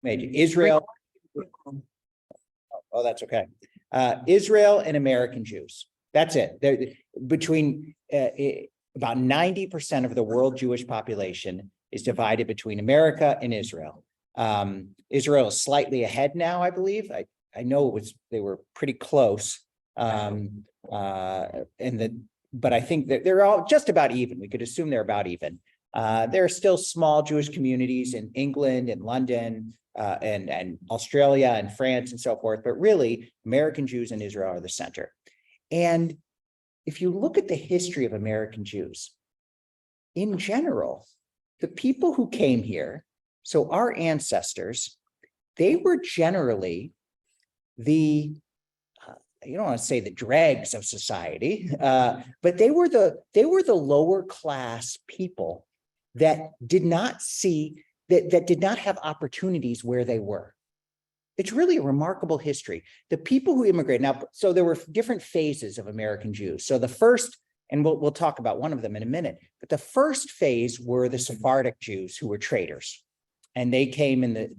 Israel. Oh, that's okay. Israel and American Jews. That's it. They're between about 90% of the world Jewish population is divided between America and Israel. Israel is slightly ahead now, I believe. I know they were pretty close. But I think that they're all just about even. We could assume they're about even. There are still small Jewish communities in England and London and Australia and France and so forth, but really American Jews and Israel are the center. And if you look at the history of American Jews, in general, the people who came here, so our ancestors, they were generally the you don't want to say the dregs of society, but they were the lower class people that did not see that did not have opportunities where they were. It's really a remarkable history. The people who immigrated now, so there were different phases of American Jews. So the first, and we'll talk about one of them in a minute, but the first phase were the Sephardic Jews who were traders, and they came in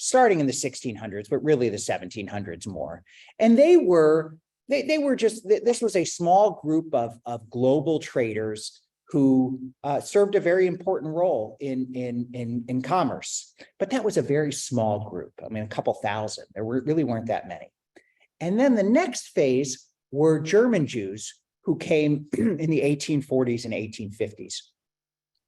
starting in the 1600s, but really the 1700s more. And they were just, this was a small group of global traders who served a very important role in commerce. But that was a very small group. I mean, a couple thousand. Really weren't that many. And then the next phase were German Jews who came in the 1840s and 1850s.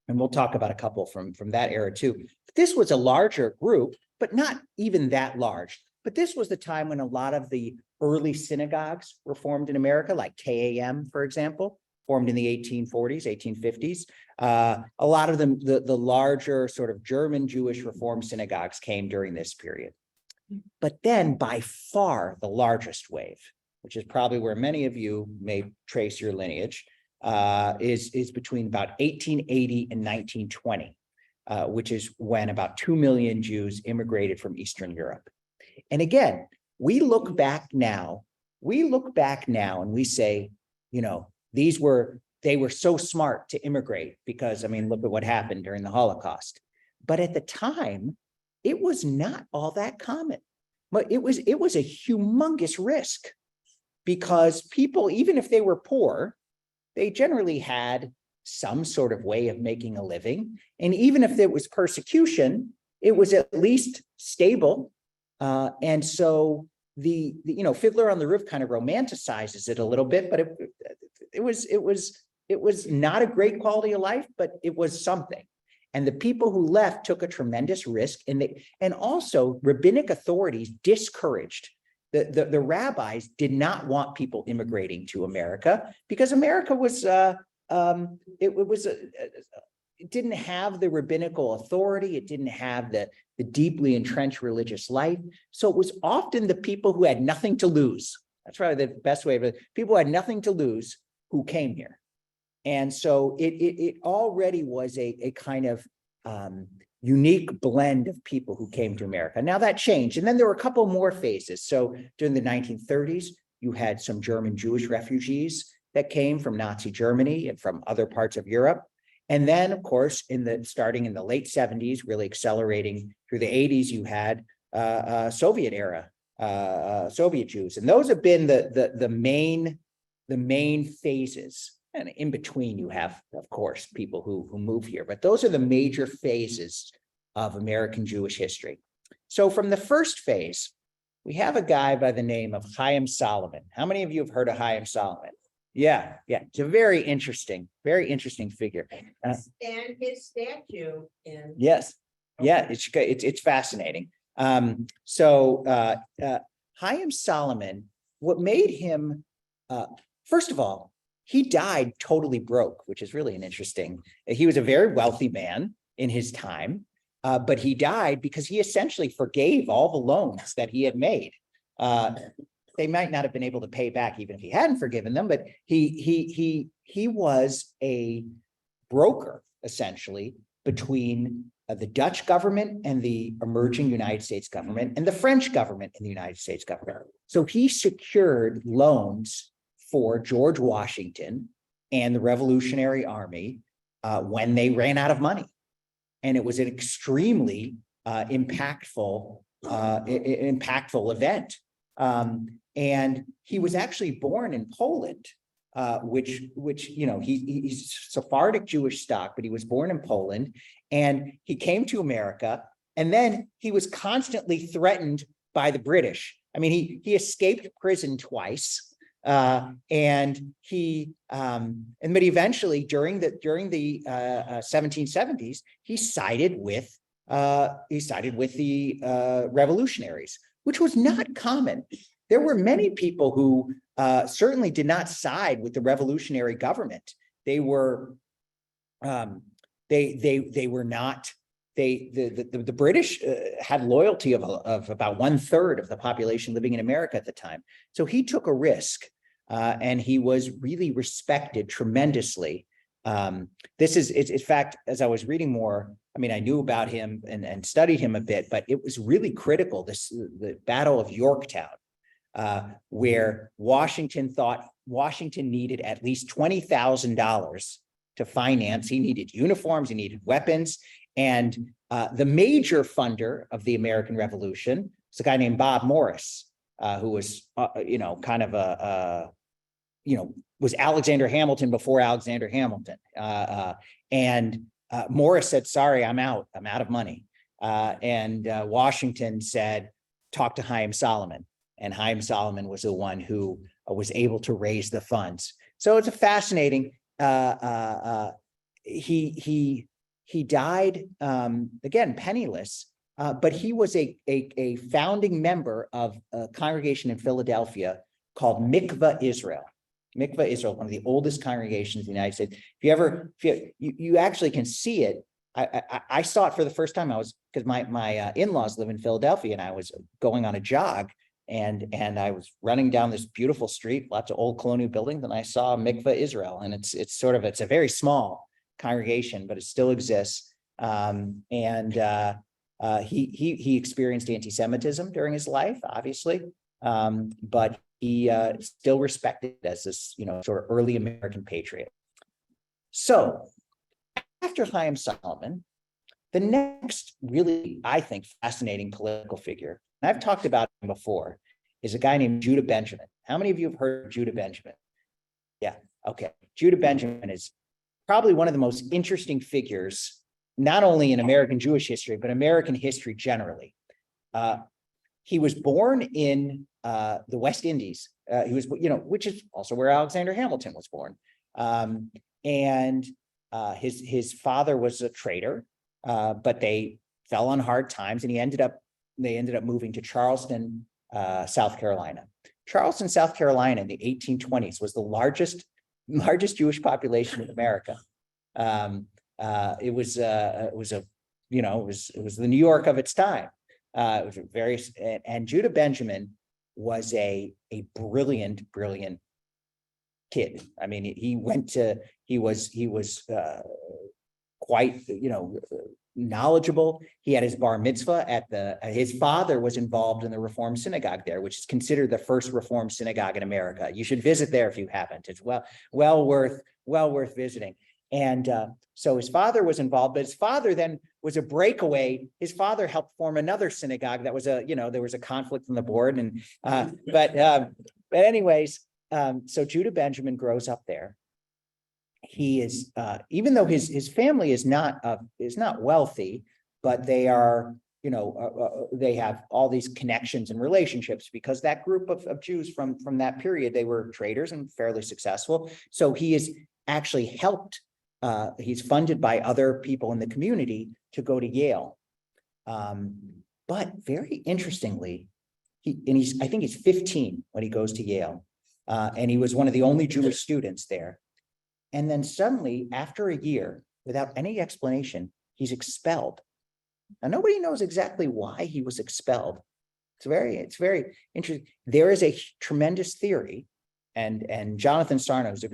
And we'll talk about a couple from that era too. This was a larger group, but not even that large. But this was the time when a lot of the early synagogues were formed in America, like KAM, for example, formed in the 1840s, 1850s. A lot of them, the larger sort of German Jewish Reform synagogues came during this period. But then by far the largest wave, which is probably where many of you may trace your lineage, is between about 1880 and 1920. Which is when about 2 million Jews immigrated from Eastern Europe. And again, we look back now and we say, you know, they were so smart to immigrate because, I mean, look at what happened during the Holocaust. But at the time, it was not all that common. But it was a humongous risk because people, even if they were poor, they generally had some sort of way of making a living. And even if it was persecution, it was at least stable. And so the Fiddler on the Roof kind of romanticizes it a little bit, but it was not a great quality of life, but it was something. And the people who left took a tremendous risk, and also rabbinic authorities discouraged. The rabbis did not want people immigrating to America because America was it didn't have the rabbinical authority. It didn't have the deeply entrenched religious life. So it was often the people who had nothing to lose. That's probably the best way of it. People who had nothing to lose who came here. And so it already was a kind of unique blend of people who came to America. Now that changed. And then there were a couple more phases. So during the 1930s, you had some German Jewish refugees that came from Nazi Germany and from other parts of Europe. And then, of course, starting in the late 70s, really accelerating through the 80s, you had Soviet era, Soviet Jews. And those have been the main phases. And in between, you have, of course, people who move here. But those are the major phases of American Jewish history. So from the first phase, we have a guy by the name of Chaim Solomon. How many of you have heard of Chaim Solomon? Yeah. It's a very interesting figure. And his statue in yes. Yeah, it's fascinating. Chaim Solomon, what made him, first of all, he died totally broke, which is really an interesting. He was a very wealthy man in his time, but he died because he essentially forgave all the loans that he had made. They might not have been able to pay back even if he hadn't forgiven them, but he was a broker essentially between the Dutch government and the emerging United States government and the French government and the United States government. So he secured loans for George Washington and the Revolutionary Army when they ran out of money. And it was an extremely impactful event. And he was actually born in Poland, which he's Sephardic Jewish stock, but he was born in Poland, and he came to America, and then he was constantly threatened by the British. I mean, he escaped prison twice. But eventually during the 1770s, he sided with the revolutionaries, which was not common. There were many people who certainly did not side with the revolutionary government. They were they were not. The British had loyalty of about 1/3 of the population living in America at the time. So he took a risk, and he was really respected tremendously. In fact, as I was reading more, I mean, I knew about him and studied him a bit, but it was really critical, the Battle of Yorktown, where Washington thought Washington needed at least $20,000 to finance. He needed uniforms, he needed weapons. And the major funder of the American Revolution was a guy named Bob Morris, who was, was Alexander Hamilton before Alexander Hamilton. Morris said, sorry, I'm out of money. Washington said, talk to Haym Salomon. And Haym Salomon was the one who was able to raise the funds. So it's a fascinating, he died, again, penniless, but he was a founding member of a congregation in Philadelphia called Mikveh Israel. Mikveh Israel, one of the oldest congregations in the United States. You actually can see it. I saw it for the first time. Because my in-laws live in Philadelphia, and I was going on a jog, and I was running down this beautiful street, lots of old colonial buildings, and I saw Mikveh Israel, and it's a very small congregation, but it still exists. He experienced anti-Semitism during his life, obviously, but he still respected as this, sort of early American patriot. So after Haym Salomon, the next really, I think, fascinating political figure, and I've talked about him before, is a guy named Judah Benjamin. How many of you have heard of Judah Benjamin? Yeah, okay. Judah Benjamin is probably one of the most interesting figures, not only in American Jewish history, but American history generally. He was born in the West Indies. He was, which is also where Alexander Hamilton was born. His father was a trader, but they fell on hard times, and they ended up moving to Charleston, South Carolina. Charleston, South Carolina in the 1820s was the largest Jewish population in America. It was the New York of its time. It was and Judah Benjamin was a brilliant kid. I mean, he was quite, knowledgeable. He had his bar mitzvah his father was involved in the Reform Synagogue there, which is considered the first Reform synagogue in America. You should visit there if you haven't. It's well worth visiting. And so his father was involved, but his father then was a breakaway. His father helped form another synagogue that was there was a conflict on the board. And but anyways, so Judah Benjamin grows up there. He is, even though his family is not wealthy, but they are, they have all these connections and relationships, because that group of Jews from that period, they were traders and fairly successful. So he is actually helped. He's funded by other people in the community to go to Yale. But very interestingly, I think he's 15 when he goes to Yale. And he was one of the only Jewish students there. And then suddenly, after a year, without any explanation, he's expelled. Now, nobody knows exactly why he was expelled. It's very interesting. There is a tremendous theory, and Jonathan Sarno is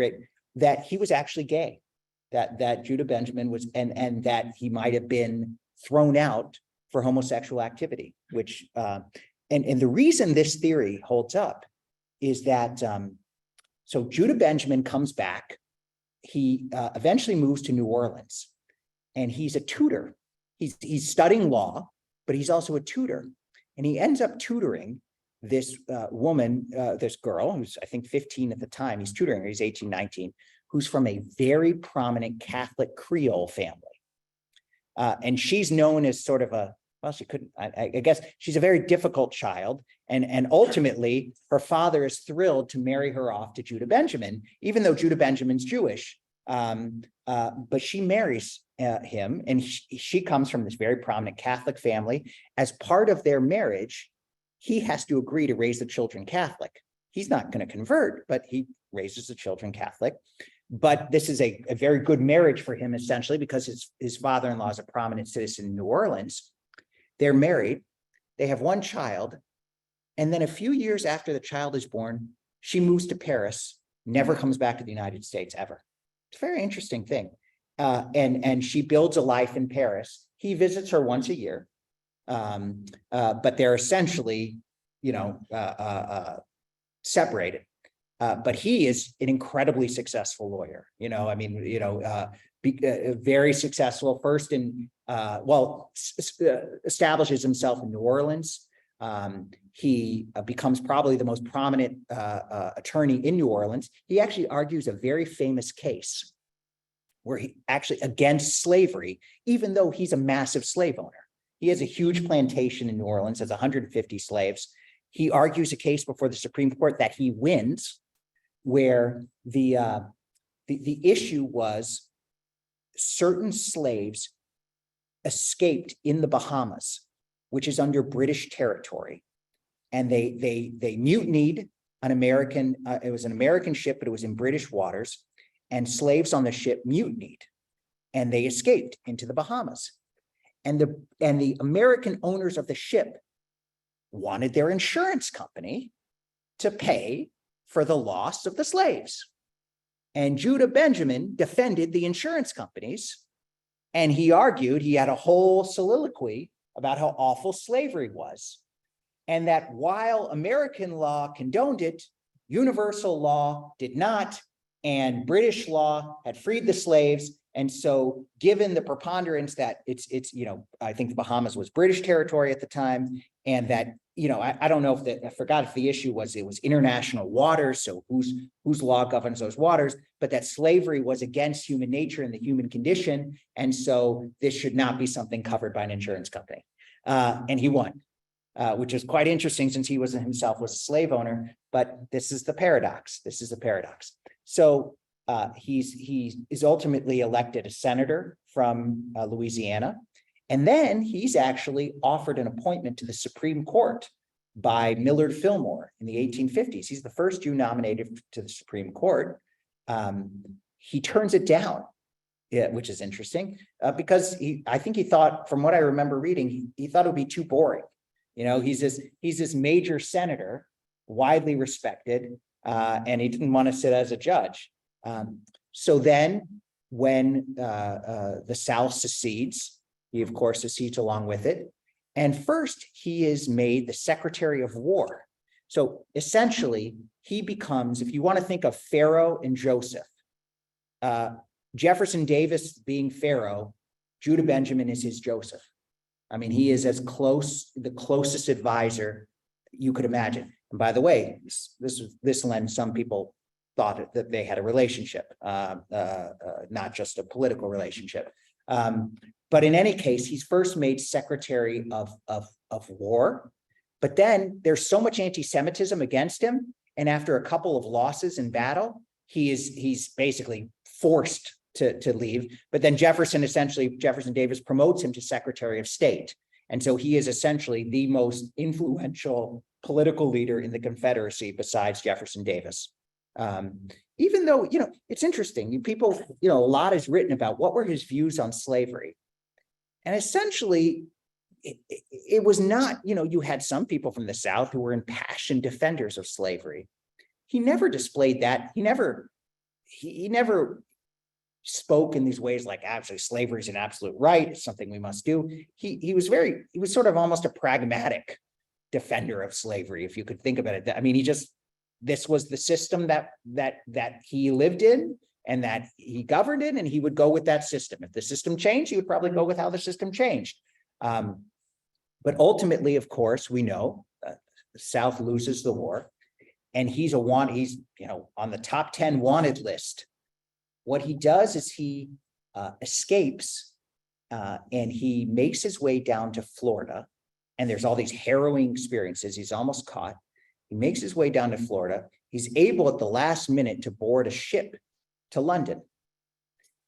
that he was actually gay, that Judah Benjamin was, and that he might have been thrown out for homosexual activity, which, and the reason this theory holds up is that, so Judah Benjamin comes back. He eventually moves to New Orleans, and he's a tutor. He's studying law, but he's also a tutor. And he ends up tutoring this woman, this girl, who's I think 15 at the time. He's tutoring her, he's 18, 19, who's from a very prominent Catholic Creole family. And she's known as sort of a, well, she couldn't, I guess she's a very difficult child. And ultimately, her father is thrilled to marry her off to Judah Benjamin, even though Judah Benjamin's Jewish. But she marries him, and she comes from this very prominent Catholic family. As part of their marriage, he has to agree to raise the children Catholic. He's not going to convert, but he raises the children Catholic. But this is a very good marriage for him, essentially, because his father-in-law is a prominent citizen in New Orleans. They're married. They have one child. And then a few years after the child is born, she moves to Paris, never comes back to the United States ever. It's a very interesting thing. And she builds a life in Paris. He visits her once a year. But they're essentially, separated. But he is an incredibly successful lawyer. Very successful. First establishes himself in New Orleans. He becomes probably the most prominent attorney in New Orleans. He actually argues a very famous case where he actually against slavery, even though he's a massive slave owner. He has a huge plantation in New Orleans, has 150 slaves. He argues a case before the Supreme Court that he wins, where the issue was certain slaves escaped in the Bahamas, which is under British territory, and they mutinied an American. It was an American ship, but it was in British waters, and slaves on the ship mutinied, and they escaped into the Bahamas. And the American owners of the ship wanted their insurance company to pay for the loss of the slaves. And Judah Benjamin defended the insurance companies, and he argued, he had a whole soliloquy about how awful slavery was, and that while American law condoned it, universal law did not, and British law had freed the slaves. And so given the preponderance that it's I think the Bahamas was British territory at the time, and that, I don't know if I forgot if the issue was it was international waters, so whose law governs those waters, but that slavery was against human nature and the human condition, and so this should not be something covered by an insurance company. And he won, which is quite interesting since he himself was a slave owner, but this is the paradox. So he is ultimately elected a senator from Louisiana. And then he's actually offered an appointment to the Supreme Court by Millard Fillmore in the 1850s. He's the first Jew nominated to the Supreme Court. He turns it down, which is interesting, because I think he thought, from what I remember reading, he thought it would be too boring. He's this major senator, widely respected, and he didn't want to sit as a judge. So then when the South secedes, he of course secedes along with it. And first he is made the Secretary of War. So essentially he becomes, if you want to think of Pharaoh and Joseph, Jefferson Davis being Pharaoh, Judah Benjamin is his Joseph. I mean, he is the closest advisor you could imagine. And by the way, this lends some people thought that they had a relationship, not just a political relationship. But in any case, he's first made Secretary of War, but then there's so much anti-Semitism against him, and after a couple of losses in battle, he's basically forced to leave. But then Jefferson Davis promotes him to Secretary of State, and so he is essentially the most influential political leader in the Confederacy besides Jefferson Davis. Even though, it's interesting, people, a lot is written about what were his views on slavery. And essentially, it was not, you had some people from the South who were impassioned defenders of slavery. He never displayed that. He never spoke in these ways like, actually, slavery is an absolute right. It's something we must do. He was sort of almost a pragmatic defender of slavery, if you could think about it. I mean, this was the system that he lived in and that he governed in, and he would go with that system. If the system changed, he would probably go with how the system changed. But ultimately, of course, we know the South loses the war, and he's on the top 10 wanted list. What he does is he escapes and he makes his way down to Florida. And there's all these harrowing experiences. He's almost caught. He makes his way down to Florida. He's able at the last minute to board a ship to London.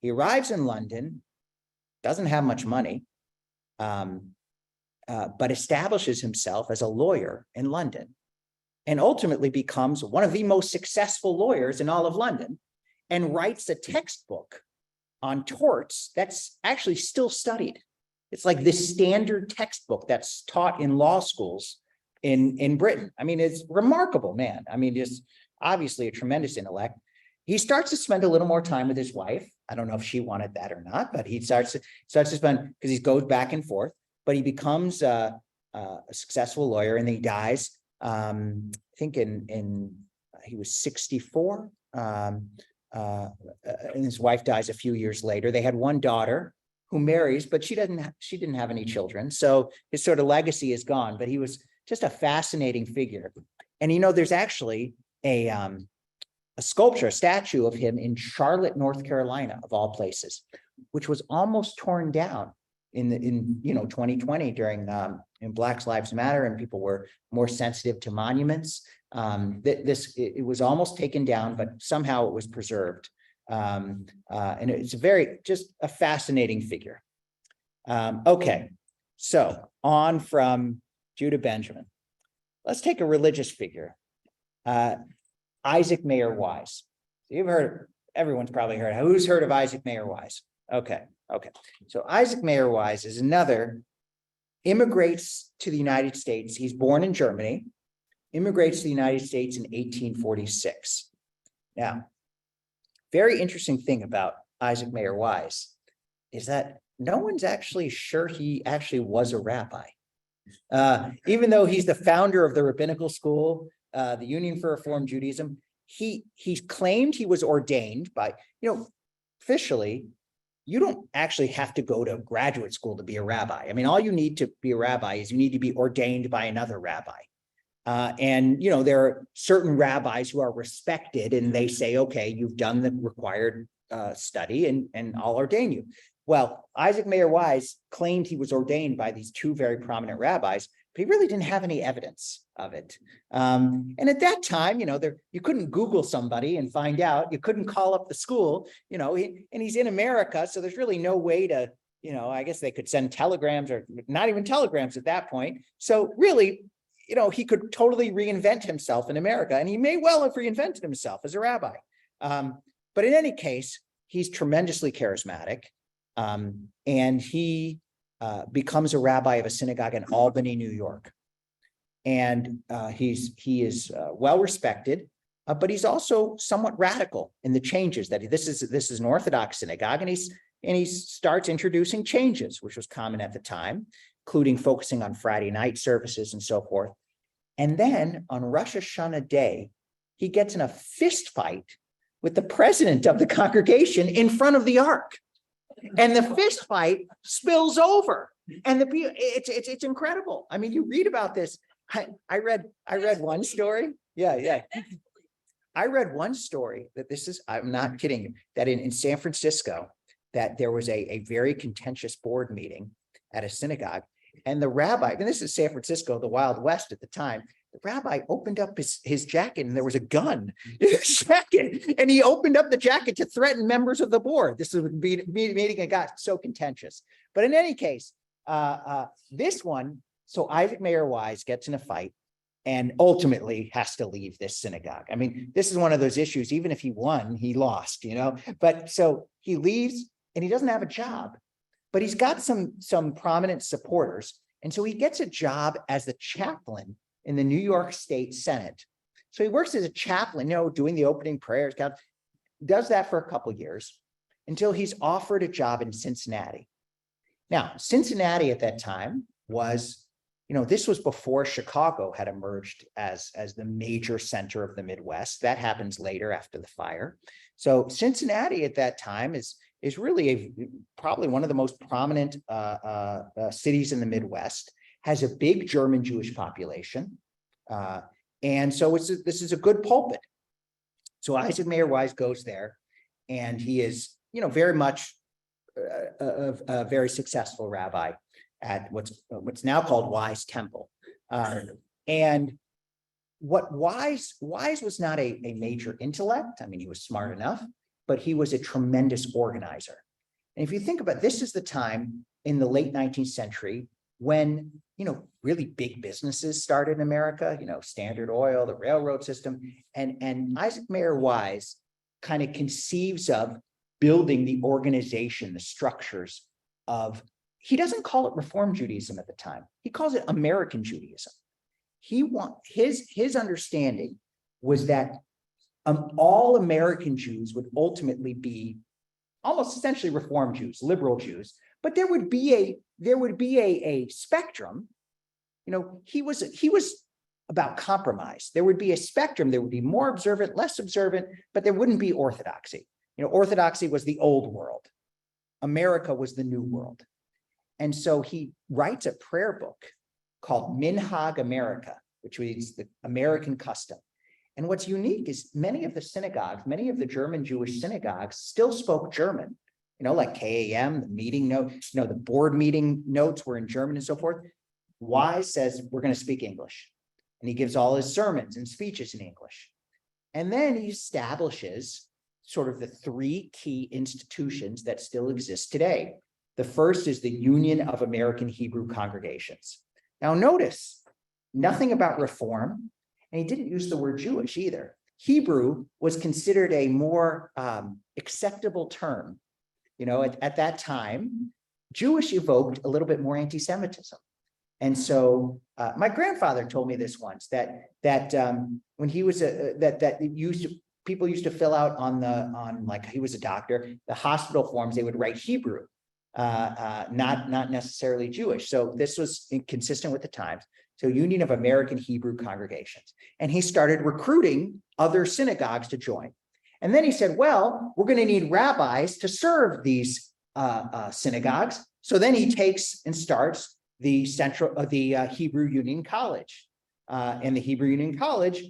He arrives in London, doesn't have much money, but establishes himself as a lawyer in London, and ultimately becomes one of the most successful lawyers in all of London, and writes a textbook on torts that's actually still studied. It's like the standard textbook that's taught in law schools in Britain. I mean, it's remarkable, man. I mean, just obviously a tremendous intellect. He starts to spend a little more time with his wife. I don't know if she wanted that or not, but he starts to spend, because he goes back and forth, but he becomes a successful lawyer, and he dies. I think he was 64. And his wife dies a few years later. They had one daughter who marries, but she didn't have any children. So his sort of legacy is gone, but he was just a fascinating figure. And, there's actually a sculpture, a statue of him in Charlotte, North Carolina, of all places, which was almost torn down in 2020 during in Black Lives Matter, and people were more sensitive to monuments. It was almost taken down, but somehow it was preserved. And it's just a fascinating figure. Okay, so on from Judah Benjamin. Let's take a religious figure, Isaac Mayer Wise. You've heard, everyone's probably heard. Who's heard of Isaac Mayer Wise? Okay. So Isaac Mayer Wise is another, immigrates to the United States. He's born in Germany, immigrates to the United States in 1846. Now, very interesting thing about Isaac Mayer Wise is that no one's actually sure he actually was a rabbi. Even though he's the founder of the rabbinical school, the Union for Reform Judaism, he claimed he was ordained by, officially, you don't actually have to go to graduate school to be a rabbi. I mean, all you need to be a rabbi is you need to be ordained by another rabbi. And there are certain rabbis who are respected, and they say, okay, you've done the required study, and I'll ordain you. Well, Isaac Mayer Wise claimed he was ordained by these two very prominent rabbis, but he really didn't have any evidence of it. And at that time, you couldn't Google somebody and find out. You couldn't call up the school, and he's in America, so there's really no way to, I guess they could send telegrams, or not even telegrams at that point. So really, he could totally reinvent himself in America, and he may well have reinvented himself as a rabbi. But in any case, he's tremendously charismatic, and he becomes a rabbi of a synagogue in Albany, New York. And he is well respected, but he's also somewhat radical in the changes that this is an Orthodox synagogue, and he starts introducing changes, which was common at the time, including focusing on Friday night services and so forth. And then on Rosh Hashanah day, he gets in a fist fight with the president of the congregation in front of the ark. And the fist fight spills over. And it's incredible. I mean, you read about this. I read one story. Yeah. I read one story that I'm not kidding you, that in San Francisco, that there was a very contentious board meeting at a synagogue. And the rabbi, and this is San Francisco, the Wild West at the time, the rabbi opened up his jacket, and there was a gun in his jacket. And he opened up the jacket to threaten members of the board. This was meeting, it got so contentious. But in any case, this one, so Isaac Mayer Wise gets in a fight and ultimately has to leave this synagogue. I mean, this is one of those issues, even if he won, he lost, But so he leaves, and he doesn't have a job. But he's got some prominent supporters. And so he gets a job as the chaplain in the New York State Senate. So he works as a chaplain, doing the opening prayers, does that for a couple of years until he's offered a job in Cincinnati. Now, Cincinnati at that time was, this was before Chicago had emerged as the major center of the Midwest. That happens later after the fire. So Cincinnati at that time is probably one of the most prominent cities in the Midwest, has a big German Jewish population. And so this is a good pulpit. So Isaac Mayer Wise goes there, and he is, very much a very successful rabbi at what's now called Wise Temple. And what Wise was not a major intellect. I mean, he was smart enough, but he was a tremendous organizer. And if you think about it, this is the time in the late 19th century when, really big businesses started in America, Standard Oil, the railroad system, and Isaac Mayer Wise kind of conceives of building the organization, the structures of, he doesn't call it Reform Judaism at the time. He calls it American Judaism. His understanding was that all American Jews would ultimately be almost essentially Reform Jews, liberal Jews, but there would be a spectrum. He was about compromise. There would be a spectrum. There would be more observant, less observant, but there wouldn't be orthodoxy. Orthodoxy was the old world. America was the new world. And so he writes a prayer book called Minhag America, which means the American custom. And what's unique is many of the synagogues, many of the German Jewish synagogues still spoke German, like KAM, the meeting note, the board meeting notes were in German and so forth. Wise says, we're going to speak English. And he gives all his sermons and speeches in English. And then he establishes sort of the three key institutions that still exist today. The first is the Union of American Hebrew Congregations. Now notice, nothing about reform, and he didn't use the word Jewish either. Hebrew was considered a more acceptable term. At that time, Jewish evoked a little bit more anti-Semitism. And so my grandfather told me this once, that when he was people used to fill out on like he was a doctor, the hospital forms, they would write Hebrew, not necessarily Jewish. So this was consistent with the times. So Union of American Hebrew Congregations. And he started recruiting other synagogues to join. And then he said, well, we're going to need rabbis to serve these synagogues. So then he takes and starts the Hebrew Union College. And the Hebrew Union College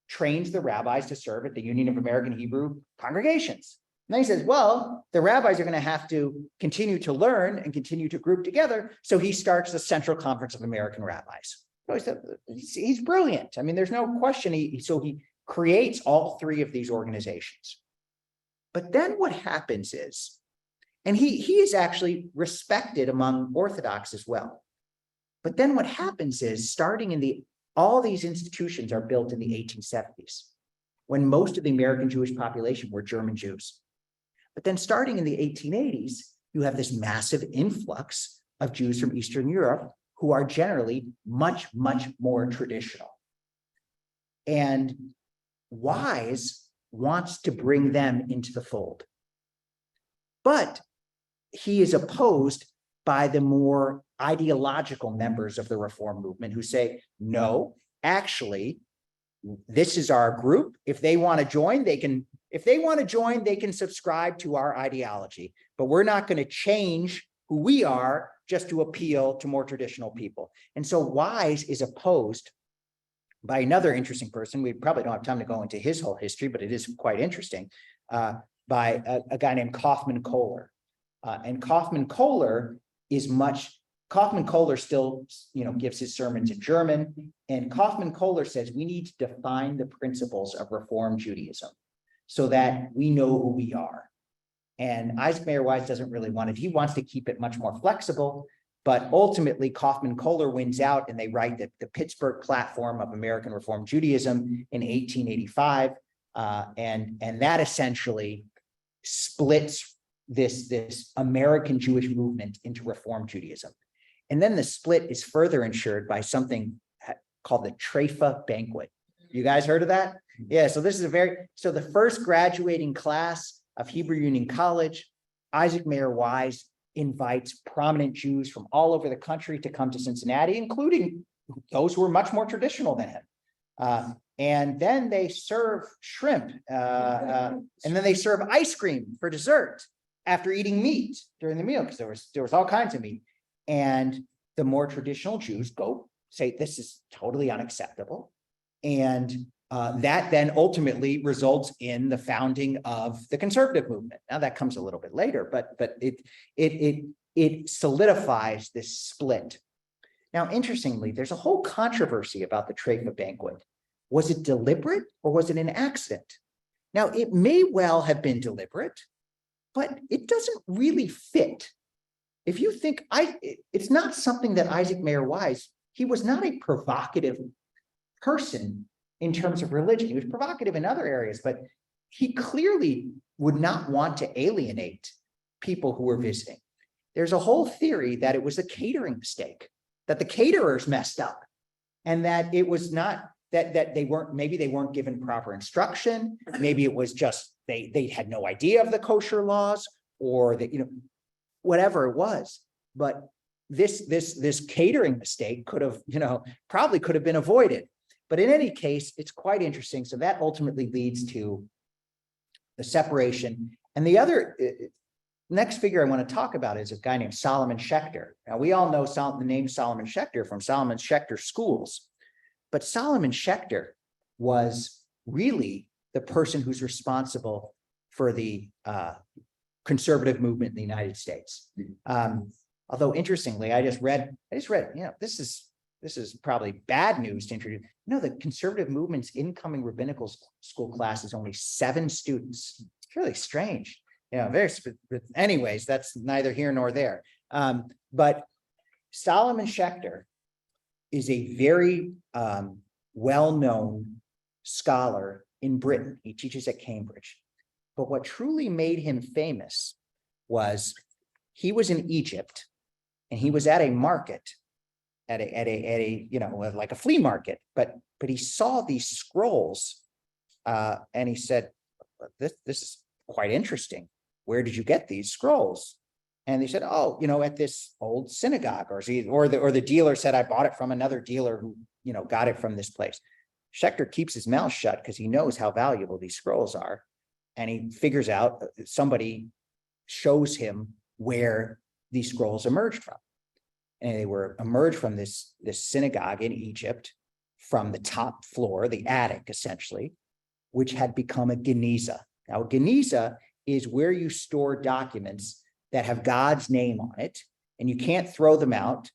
trains the rabbis to serve at the Union of American Hebrew Congregations. And then he says, well, the rabbis are going to have to continue to learn and continue to group together. So he starts the Central Conference of American Rabbis. So he's brilliant. I mean, there's no question. So he creates all three of these organizations. But then what happens is, and he is actually respected among Orthodox as well. But then what happens is, all these institutions are built in the 1870s, when most of the American Jewish population were German Jews. But then starting in the 1880s, you have this massive influx of Jews from Eastern Europe who are generally much, much more traditional. And Wise wants to bring them into the fold. But he is opposed by the more ideological members of the Reform movement who say, no, actually, this is our group. If they want to join, they can subscribe to our ideology, but we're not going to change who we are just to appeal to more traditional people. And so Wise is opposed by another interesting person. We probably don't have time to go into his whole history, but it is quite interesting, by a guy named Kaufman Kohler. And Kaufman Kohler still, gives his sermons in German. And Kaufman Kohler says we need to define the principles of Reform Judaism so that we know who we are. And Isaac Mayer Wise doesn't really want it. He wants to keep it much more flexible. But ultimately, Kaufman Kohler wins out, and they write the Pittsburgh Platform of American Reform Judaism in 1885. And that essentially splits this American Jewish movement into Reform Judaism. And then the split is further ensured by something called the Treifa Banquet. You guys heard of that? Yeah, so this is so the first graduating class of Hebrew Union College, Isaac Mayer Wise invites prominent Jews from all over the country to come to Cincinnati, including those who are much more traditional than him. And then they serve shrimp, and then they serve ice cream for dessert after eating meat during the meal, because there was all kinds of meat. And the more traditional Jews go say, this is totally unacceptable. And that then ultimately results in the founding of the conservative movement. Now that comes a little bit later, but it solidifies this split. Now, interestingly, there's a whole controversy about the Treifa banquet. Was it deliberate or was it an accident? Now, it may well have been deliberate, but it doesn't really fit. If you think, it's not something that Isaac Mayer Wise, he was not a provocative person in terms of religion. He was provocative in other areas, but he clearly would not want to alienate people who were visiting. There's a whole theory that it was a catering mistake, that the caterers messed up, and that it was not that maybe they weren't given proper instruction. Maybe it was just they had no idea of the kosher laws, or that, whatever it was. But this catering mistake could have, probably could have been avoided. But in any case, it's quite interesting. So that ultimately leads to the separation. And the other next figure I want to talk about is a guy named Solomon Schechter. Now, we all know the name Solomon Schechter from Solomon Schechter schools, but Solomon Schechter was really the person who's responsible for the conservative movement in the United States. Although interestingly, I just read, this is probably bad news to introduce. The conservative movement's incoming rabbinical school class is only 7 students. It's really strange. Anyways, that's neither here nor there. But Solomon Schechter is a very well-known scholar in Britain. He teaches at Cambridge. But what truly made him famous was he was in Egypt, and he was at a market, at a like a flea market, but he saw these scrolls, and he said, this is quite interesting. Where did you get these scrolls? And they said, oh, at this old synagogue, or the dealer said, I bought it from another dealer who, got it from this place. Schechter keeps his mouth shut because he knows how valuable these scrolls are. And he figures out, somebody shows him where these scrolls emerged from. And they were emerged from this synagogue in Egypt, from the top floor, the attic, essentially, which had become a geniza. Now, a geniza is where you store documents that have God's name on it, and you can't throw them out,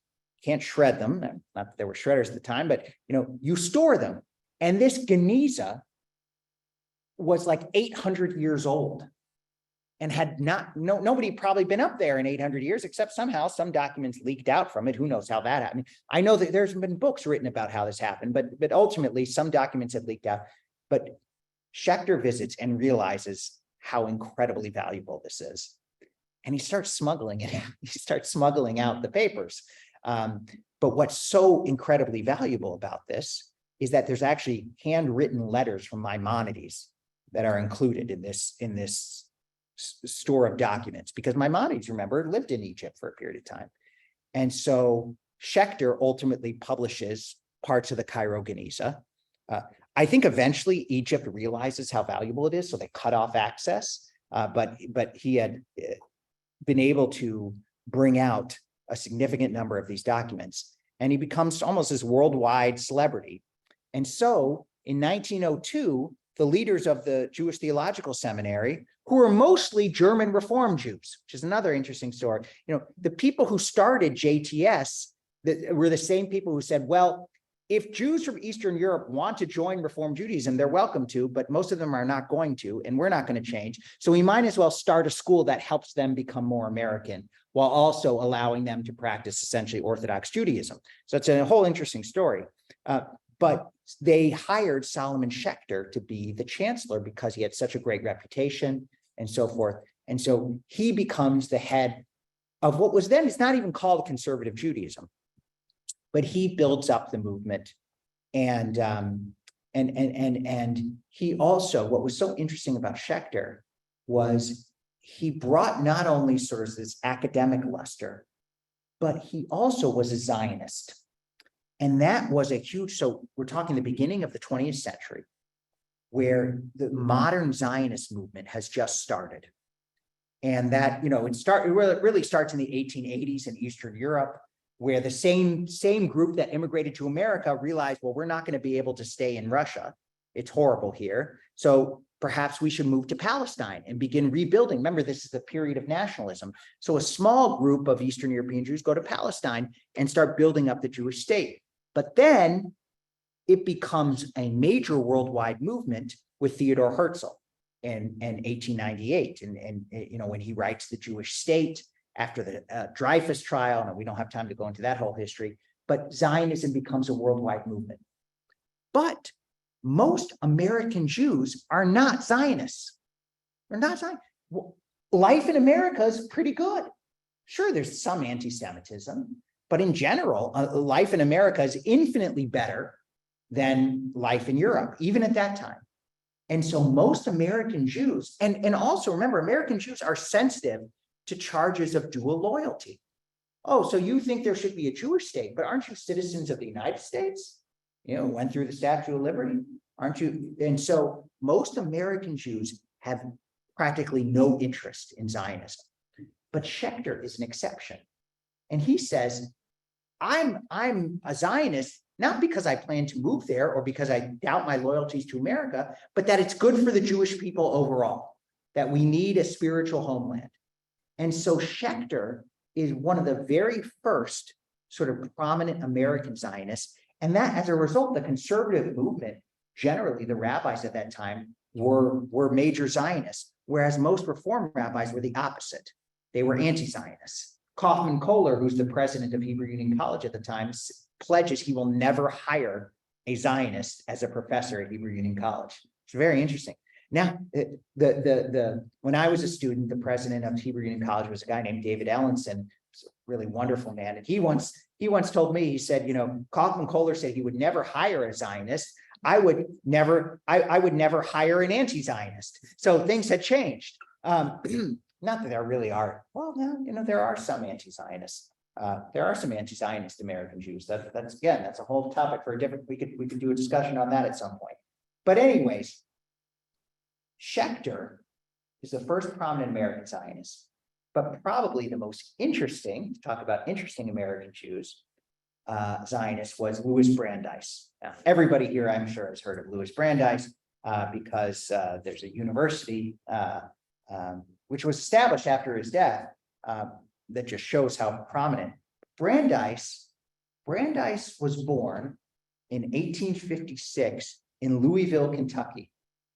can't shred them. Not that there were shredders at the time, but you store them. And this geniza was like 800 years old, and had nobody probably been up there in 800 years, except somehow some documents leaked out from it. Who knows how that happened? I know that there's been books written about how this happened, but ultimately some documents have leaked out. But Schechter visits and realizes how incredibly valuable this is. And he starts smuggling it. He starts smuggling out the papers. But what's so incredibly valuable about this is that there's actually handwritten letters from Maimonides that are included in this store of documents, because Maimonides, remember, lived in Egypt for a period of time. And so Schechter ultimately publishes parts of the Cairo Geniza. I think eventually Egypt realizes how valuable it is, so they cut off access. But he had been able to bring out a significant number of these documents, and he becomes almost this worldwide celebrity. And so in 1902, the leaders of the Jewish Theological Seminary, who were mostly German Reform Jews, which is another interesting story. The people who started JTS were the same people who said, well, if Jews from Eastern Europe want to join Reform Judaism, they're welcome to, but most of them are not going to, and we're not going to change. So we might as well start a school that helps them become more American, while also allowing them to practice essentially Orthodox Judaism. So it's a whole interesting story. But they hired Solomon Schechter to be the chancellor because he had such a great reputation and so forth. And so he becomes the head of what was then, it's not even called conservative Judaism, but he builds up the movement. And he also, what was so interesting about Schechter was he brought not only sort of this academic luster, but he also was a Zionist. And that was a huge, so we're talking the beginning of the 20th century, where the modern Zionist movement has just started. And that, it really starts in the 1880s in Eastern Europe. where the same group that immigrated to America realized, well, we're not going to be able to stay in Russia. It's horrible here. So perhaps we should move to Palestine and begin rebuilding. Remember, this is the period of nationalism. So a small group of Eastern European Jews go to Palestine and start building up the Jewish state. But then it becomes a major worldwide movement with Theodor Herzl in 1898. And you know, when he writes The Jewish State after the Dreyfus trial, and we don't have time to go into that whole history, but Zionism becomes a worldwide movement. But most American Jews are not Zionists. They're not Zionists. Life in America is pretty good. Sure, there's some anti-Semitism, but in general, life in America is infinitely better than life in Europe, even at that time. And so most American Jews, and also remember, American Jews are sensitive to charges of dual loyalty. Oh, so you think there should be a Jewish state, but aren't you citizens of the United States? You know, went through the Statue of Liberty, aren't you? And so most American Jews have practically no interest in Zionism. But Schechter is an exception. And he says, I'm a Zionist, not because I plan to move there or because I doubt my loyalties to America, but that it's good for the Jewish people overall, that we need a spiritual homeland. And so Schechter is one of the very first sort of prominent American Zionists. And that, as a result, the conservative movement, generally the rabbis at that time were major Zionists, whereas most Reform rabbis were the opposite. They were anti-Zionists. Kaufman Kohler, who's the president of Hebrew Union College at the time, pledges he will never hire a Zionist as a professor at Hebrew Union College. It's very interesting. Now, when I was a student, the president of Hebrew Union College was a guy named David Ellenson. He's a really wonderful man. And he once told me, he said, you know, Kaufman Kohler said he would never hire a Zionist. I would never hire an anti-Zionist. So things had changed. Not that there really are. Well, no, you know, there are some anti-Zionists. There are some anti-Zionist American Jews. That's a whole topic for a different. We could do a discussion on that at some point. But anyways, Schechter is the first prominent American Zionist, but probably the most interesting, to talk about interesting American Jews, Zionist, was Louis Brandeis. Now, everybody here, I'm sure, has heard of Louis Brandeis because there's a university which was established after his death that just shows how prominent. Brandeis was born in 1856 in Louisville, Kentucky.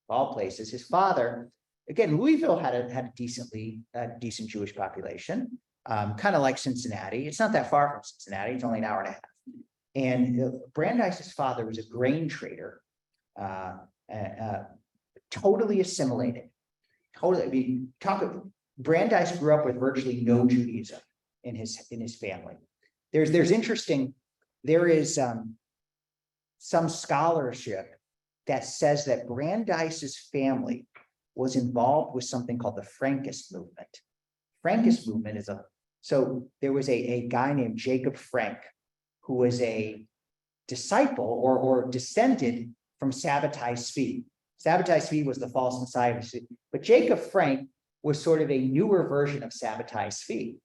All places. His father, again, Louisville had a decent Jewish population, kind of like Cincinnati. It's not that far from Cincinnati. It's only an hour and a half. And Brandeis's father was a grain trader, totally assimilated. Totally. Brandeis grew up with virtually no Judaism in his family. There is some scholarship that says that Brandeis's family was involved with something called the Frankist movement. Frankist movement so there was a guy named Jacob Frank who was a disciple or descended from Sabbatai Tzvi. Sabbatai Tzvi was the false messiah, but Jacob Frank was sort of a newer version of Sabbatai Tzvi.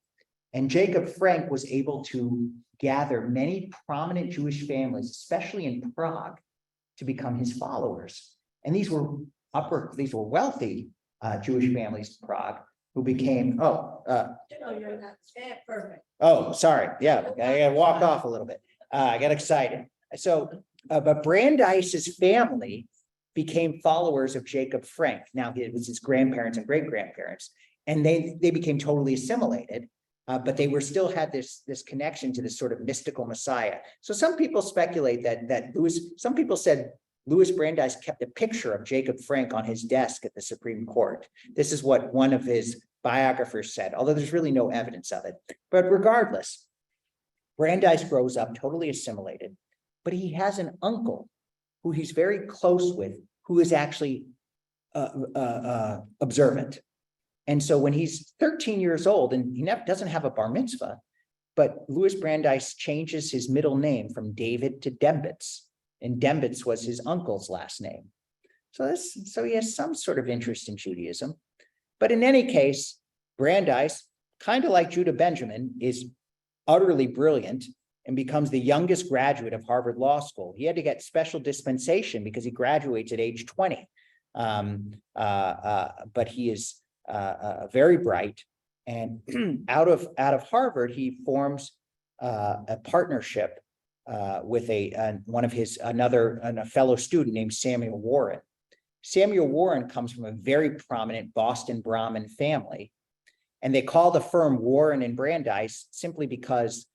And Jacob Frank was able to gather many prominent Jewish families, especially in Prague, to become his followers. And these were wealthy Jewish families in Prague who became, You're not perfect. oh, sorry. Yeah, I walked off a little bit. I got excited. So, but Brandeis's family became followers of Jacob Frank. Now, it was his grandparents and great-grandparents, and they became totally assimilated. But they still had this connection to this sort of mystical Messiah. So some people speculate some people said Louis Brandeis kept a picture of Jacob Frank on his desk at the Supreme Court. This is what one of his biographers said, although there's really no evidence of it. But regardless, Brandeis grows up totally assimilated, but he has an uncle who he's very close with, who is actually observant. And so when he's 13 years old, and he doesn't have a bar mitzvah, but Louis Brandeis changes his middle name from David to Dembitz, and Dembitz was his uncle's last name. So he has some sort of interest in Judaism. But in any case, Brandeis, kind of like Judah Benjamin, is utterly brilliant and becomes the youngest graduate of Harvard Law School. He had to get special dispensation because he graduates at age 20. But he is very bright. And out of Harvard, he forms a partnership with a fellow student named Samuel Warren. Samuel Warren comes from a very prominent Boston Brahmin family, and they call the firm Warren and Brandeis simply because,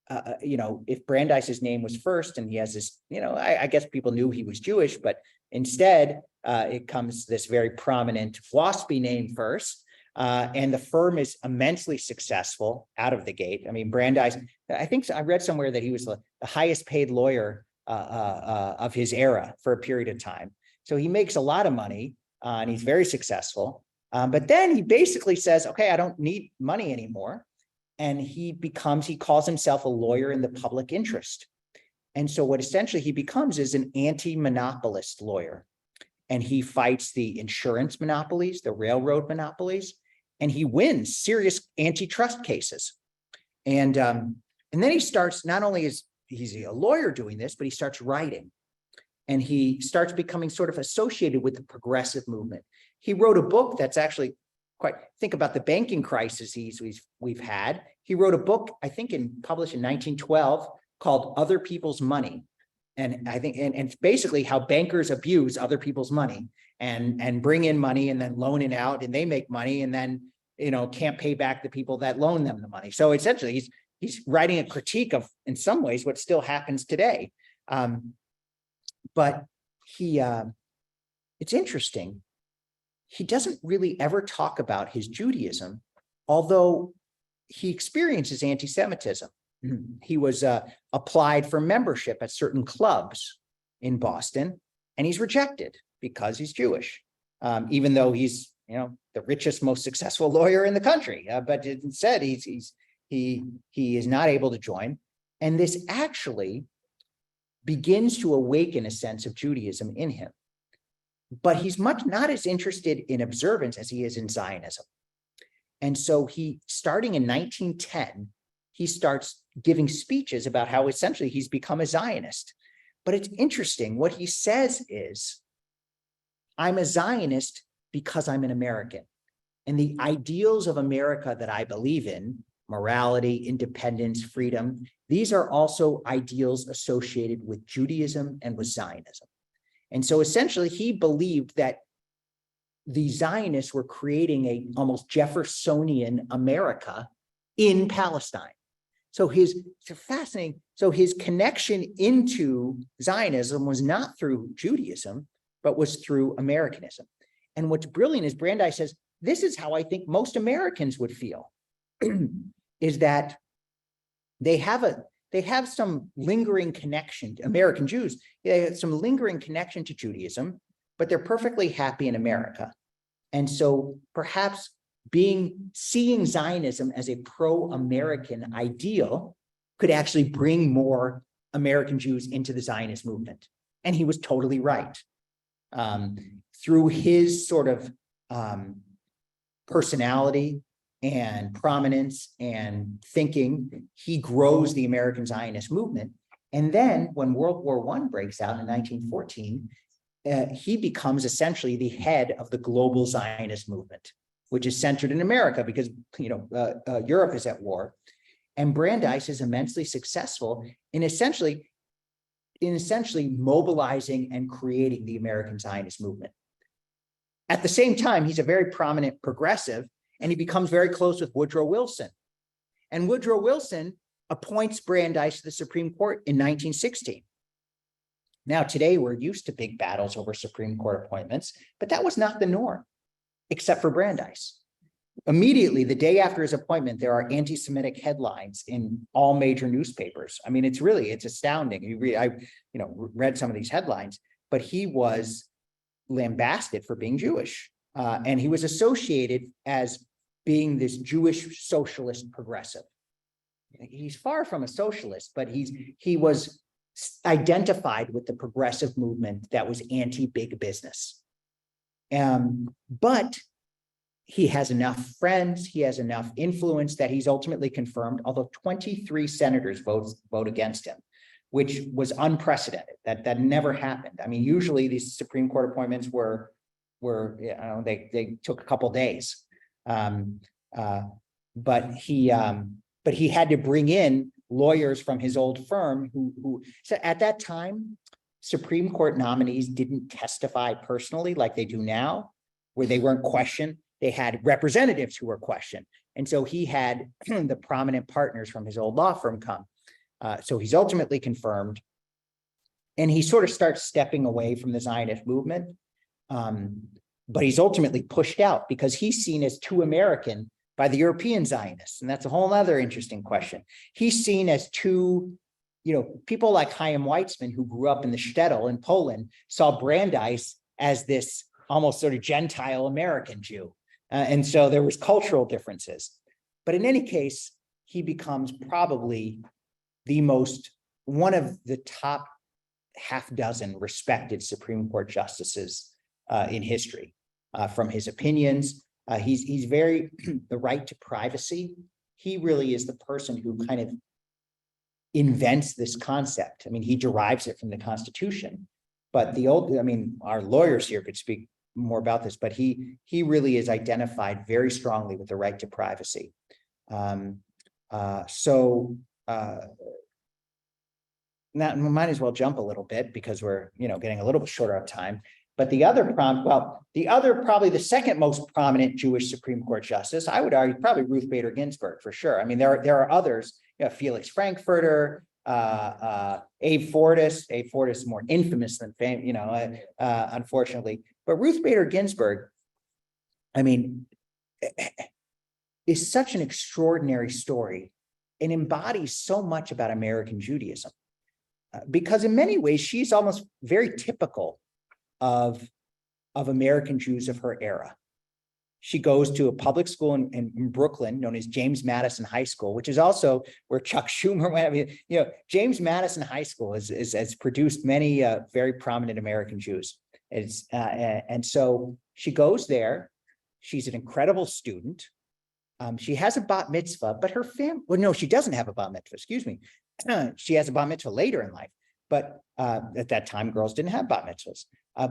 if Brandeis's name was first, and he has this, I guess people knew he was Jewish, but instead it comes this very prominent waspy name first. And the firm is immensely successful out of the gate. I mean, Brandeis, I think I read somewhere that he was the highest paid lawyer of his era for a period of time. So he makes a lot of money and he's very successful. But then he basically says, okay, I don't need money anymore. And he calls himself a lawyer in the public interest. And so what essentially he becomes is an anti-monopolist lawyer. And he fights the insurance monopolies, the railroad monopolies, and he wins serious antitrust cases. And then he starts, not only is he's a lawyer doing this, but he starts writing. And he starts becoming sort of associated with the progressive movement. He wrote a book that's actually think about the banking crises we've had. He wrote a book, I think published in 1912 called Other People's Money. And I think, and it's basically how bankers abuse other people's money and bring in money and then loan it out, and they make money and then, can't pay back the people that loan them the money. So essentially he's writing a critique of, in some ways, what still happens today. But it's interesting. He doesn't really ever talk about his Judaism, although he experiences anti-Semitism. He was applied for membership at certain clubs in Boston, and he's rejected because he's Jewish, even though he's the richest, most successful lawyer in the country. But instead, he is not able to join, and this actually begins to awaken a sense of Judaism in him. But he's not as interested in observance as he is in Zionism. And so starting in 1910, he starts giving speeches about how essentially he's become a Zionist. But it's interesting. What he says is, I'm a Zionist because I'm an American. And the ideals of America that I believe in, morality, independence, freedom, these are also ideals associated with Judaism and with Zionism. And so essentially he believed that the Zionists were creating a almost Jeffersonian America in Palestine. So it's fascinating. So his connection into Zionism was not through Judaism, but was through Americanism. And what's brilliant is Brandeis says, this is how I think most Americans would feel, is that they have some lingering connection, American Jews, they have some lingering connection to Judaism, but they're perfectly happy in America. And so perhaps seeing Zionism as a pro-American ideal could actually bring more American Jews into the Zionist movement. And he was totally right. Through his sort of personality and prominence and thinking, he grows the American Zionist movement. And then when World War I breaks out in 1914, he becomes essentially the head of the global Zionist movement, which is centered in America because Europe is at war. And Brandeis is immensely successful in essentially mobilizing and creating the American Zionist movement. At the same time, he's a very prominent progressive, and he becomes very close with Woodrow Wilson. And Woodrow Wilson appoints Brandeis to the Supreme Court in 1916. Now, today, we're used to big battles over Supreme Court appointments, but that was not the norm, except for Brandeis. Immediately, the day after his appointment, there are anti-Semitic headlines in all major newspapers. I mean, it's astounding. I read some of these headlines, but he was lambasted for being Jewish. And he was associated as being this Jewish socialist progressive. He's far from a socialist, but he was identified with the progressive movement that was anti-big business. But he has enough friends, he has enough influence that he's ultimately confirmed, although 23 senators vote against him, which was unprecedented. That never happened. I mean, usually these Supreme Court appointments were they took a couple days. But he had to bring in lawyers from his old firm who so at that time, Supreme Court nominees didn't testify personally like they do now, where they weren't questioned. They had representatives who were questioned. And so he had the prominent partners from his old law firm come. So he's ultimately confirmed. And he sort of starts stepping away from the Zionist movement. But he's ultimately pushed out because he's seen as too American by the European Zionists. And that's a whole other interesting question. He's seen as too, people like Chaim Weizmann, who grew up in the shtetl in Poland, saw Brandeis as this almost sort of Gentile American Jew. And so there was cultural differences. But in any case, he becomes probably one of the top half dozen respected Supreme Court justices in history from his opinions. He's very, the right to privacy. He really is the person who kind of invents this concept. I mean, he derives it from the Constitution, but our lawyers here could speak more about this, but he really is identified very strongly with the right to privacy. Now we might as well jump a little bit because we're, getting a little bit shorter of time. But probably the second most prominent Jewish Supreme Court justice, I would argue, probably Ruth Bader Ginsburg for sure. I mean, there are others, Felix Frankfurter, Abe Fortas. Abe Fortas more infamous than fame, unfortunately. But Ruth Bader Ginsburg, I mean, is such an extraordinary story and embodies so much about American Judaism. Because in many ways, she's almost very typical of American Jews of her era. She goes to a public school in Brooklyn known as James Madison High School, which is also where Chuck Schumer went. I mean, James Madison High School has produced many very prominent American Jews. And so she goes there. She's an incredible student. She has a bat mitzvah, but her family, she doesn't have a bat mitzvah, excuse me. She has a bat mitzvah later in life, but at that time, girls didn't have bat mitzvahs.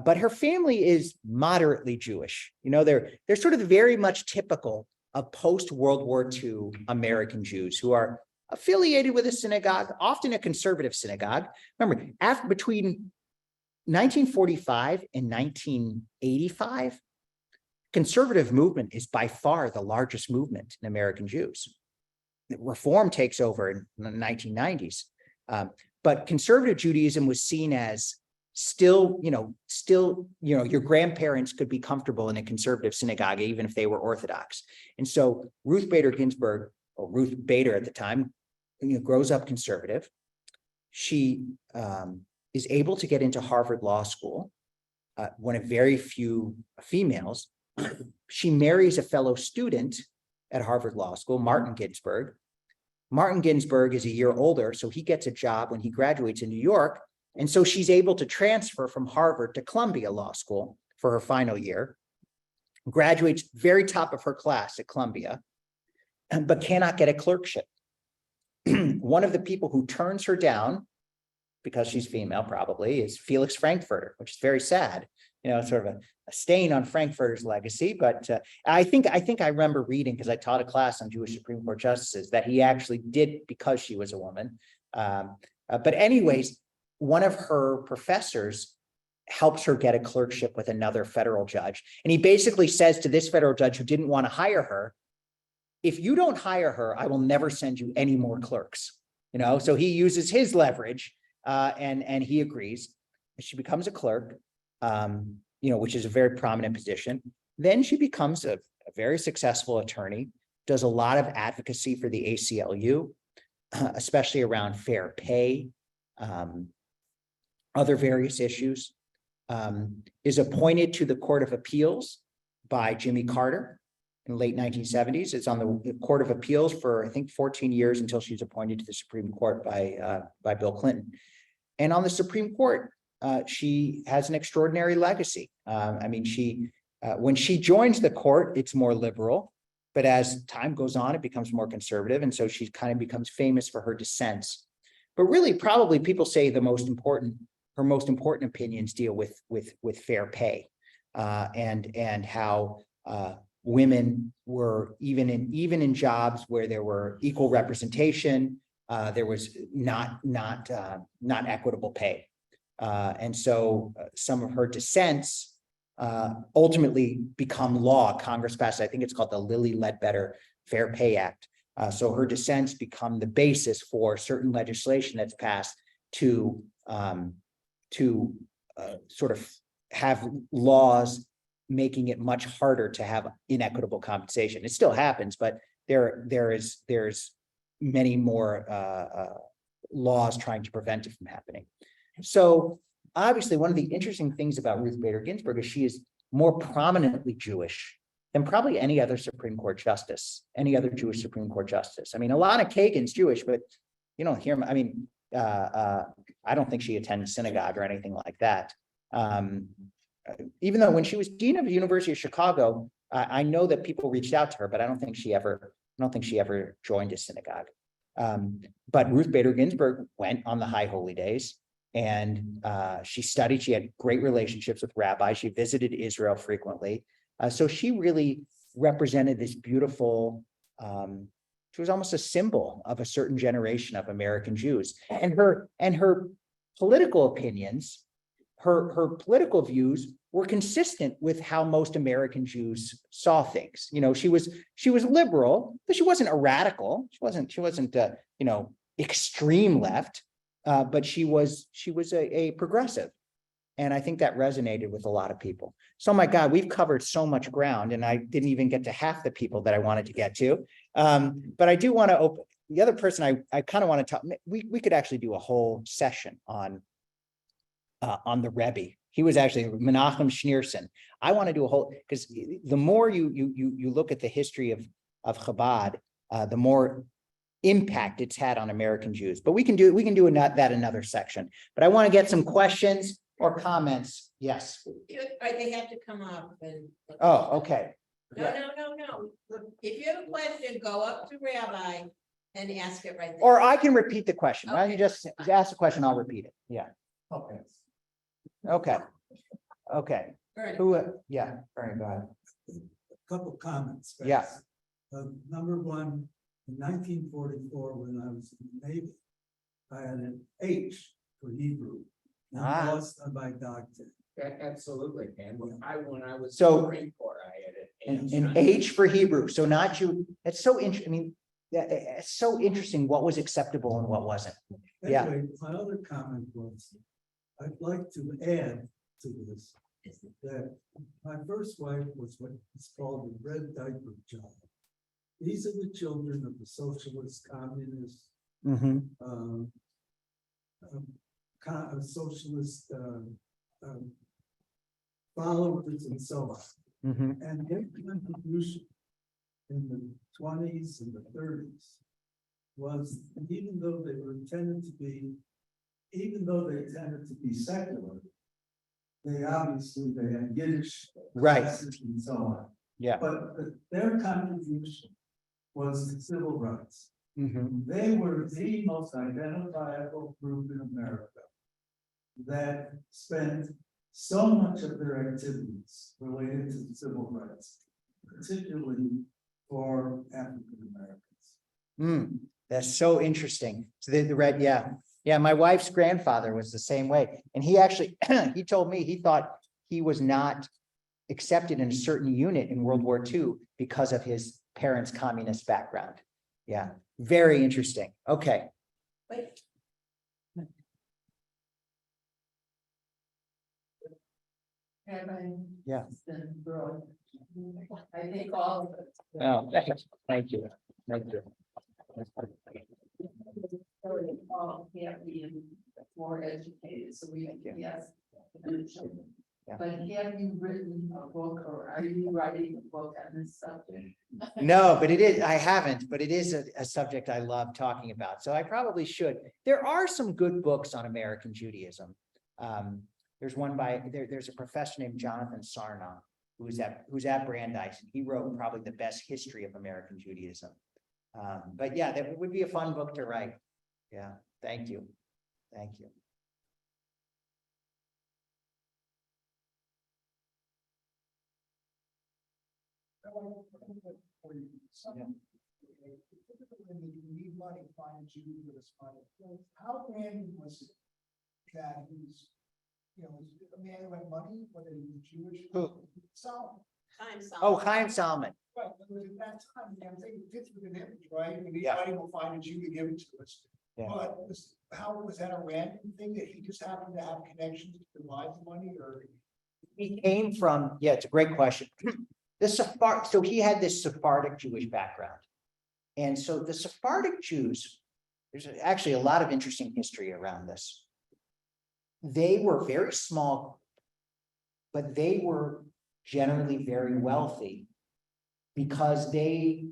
But her family is moderately Jewish. They're sort of very much typical of post-World War II American Jews who are affiliated with a synagogue, often a conservative synagogue. Remember, between 1945 and 1985, conservative movement is by far the largest movement in American Jews. Reform takes over in the 1990s. But conservative Judaism was seen as still, your grandparents could be comfortable in a conservative synagogue, even if they were Orthodox. And so Ruth Bader Ginsburg, or Ruth Bader at the time, grows up conservative. She is able to get into Harvard Law School, one of very few females. She marries a fellow student at Harvard Law School, Martin Ginsburg. Martin Ginsburg is a year older, so he gets a job when he graduates in New York. And so she's able to transfer from Harvard to Columbia Law School for her final year, graduates very top of her class at Columbia, but cannot get a clerkship. One of the people who turns her down, because she's female probably, is Felix Frankfurter, which is very sad, sort of a stain on Frankfurter's legacy. But I think I remember reading, because I taught a class on Jewish Supreme Court justices, that he actually did because she was a woman. But anyways, one of her professors helps her get a clerkship with another federal judge. And he basically says to this federal judge who didn't want to hire her, if you don't hire her, I will never send you any more clerks. So he uses his leverage and he agrees. She becomes a clerk, which is a very prominent position. Then she becomes a very successful attorney, does a lot of advocacy for the ACLU, especially around fair pay, other various issues, is appointed to the Court of Appeals by Jimmy Carter in the late 1970s. It's on the Court of Appeals for, I think, 14 years until she's appointed to the Supreme Court by Bill Clinton. And on the Supreme Court, she has an extraordinary legacy. She When she joins the court, it's more liberal, but as time goes on, it becomes more conservative. And so she kind of becomes famous for her dissents. But really, probably people say her most important opinions deal with fair pay, and how women were even in jobs where there were equal representation, there was not equitable pay. And so some of her dissents ultimately become law. Congress passed, I think it's called the Lilly Ledbetter Fair Pay Act. So her dissents become the basis for certain legislation that's passed to sort of have laws making it much harder to have inequitable compensation. It still happens, but there's many more laws trying to prevent it from happening. So obviously, one of the interesting things about Ruth Bader Ginsburg is she is more prominently Jewish than probably any other Supreme Court justice, any other Jewish Supreme Court justice. I mean, Alana Kagan's Jewish, but you don't hear, I mean, I don't think she attends synagogue or anything like that. Even though when she was dean of the University of Chicago, I know that people reached out to her, but I don't think she ever joined a synagogue. But Ruth Bader Ginsburg went on the High Holy Days, and she studied. She had great relationships with rabbis. She visited Israel frequently. So she really represented this beautiful, she was almost a symbol of a certain generation of American Jews. And her political opinions, her political views were consistent with how most American Jews saw things. You know, she was liberal, but she wasn't a radical. She wasn't extreme left, but she was a progressive. And I think that resonated with a lot of people. So, my God, we've covered so much ground, and I didn't even get to half the people that I wanted to get to. But I do want to open the other person. I kind of want to talk. We could actually do a whole session on the Rebbe. He was actually Menachem Schneerson. I want to do a whole, because the more you look at the history of Chabad, the more impact it's had on American Jews. But we can do that another section. But I want to get some questions or comments. Yes. They have to come up and. Oh, okay. No. If you have a question, go up to Rabbi and ask it right there. Or I can repeat the question. Why don't you Okay. just ask the question? I'll repeat it. Yeah. Okay. Okay. All right. Who? Yeah. All right. Go ahead. Couple comments. Yeah. Number one, in 1944, when I was in the Navy, I had an H for Hebrew. And I lost my doctorate. Absolutely, and when I was So- in the Marine Corps, I had An H for Hebrew. So not Jew. It's so interesting. I mean, it's so interesting what was acceptable and what wasn't. Yeah. Anyway, my other comment was, I'd like to add to this, that my first wife was what is called the red diaper child. These are the children of the socialist, communist, socialist followers and so on. And their contribution in the 20s and the 30s was, even though they tended to be secular, they had Yiddish Right. classes and so on. Yeah. But their contribution was to civil rights. They were the most identifiable group in America that spent so much of their activities related to civil rights, particularly for African Americans. That's so interesting. So the red, yeah. My wife's grandfather was the same way, and he actually he told me he thought he was not accepted in a certain unit in World War II because of his parents' communist background. Yeah, very interesting. Okay. Wait. Yeah. I think all of it. Oh, thank you. Thank you. All can't be more educated, so we, yes. Yeah. But have you written a book, or are you writing a book on this subject? No, but I haven't, but it is a subject I love talking about. So I probably should. There are some good books on American Judaism. There's one there's a professor named Jonathan Sarna, who's at Brandeis, and he wrote probably the best history of American Judaism. But yeah, that would be a fun book to write. Yeah, thank you. Thank you. When you need money, find a Jew with us money. How random was it that he's, a man who had money, whether he was Jewish? Who? Solomon. Oh, Chaim Salmon. Right, but it was at that time, I'm thinking it fits with an image, right? We need Yeah. money, we'll find a Jew to give it to us. Yeah. But how was that a random thing that he just happened to have connections to provide the money, or? He came from, yeah, it's a great question. So he had this Sephardic Jewish background. And so the Sephardic Jews, there's actually a lot of interesting history around this. They were very small, but they were generally very wealthy because they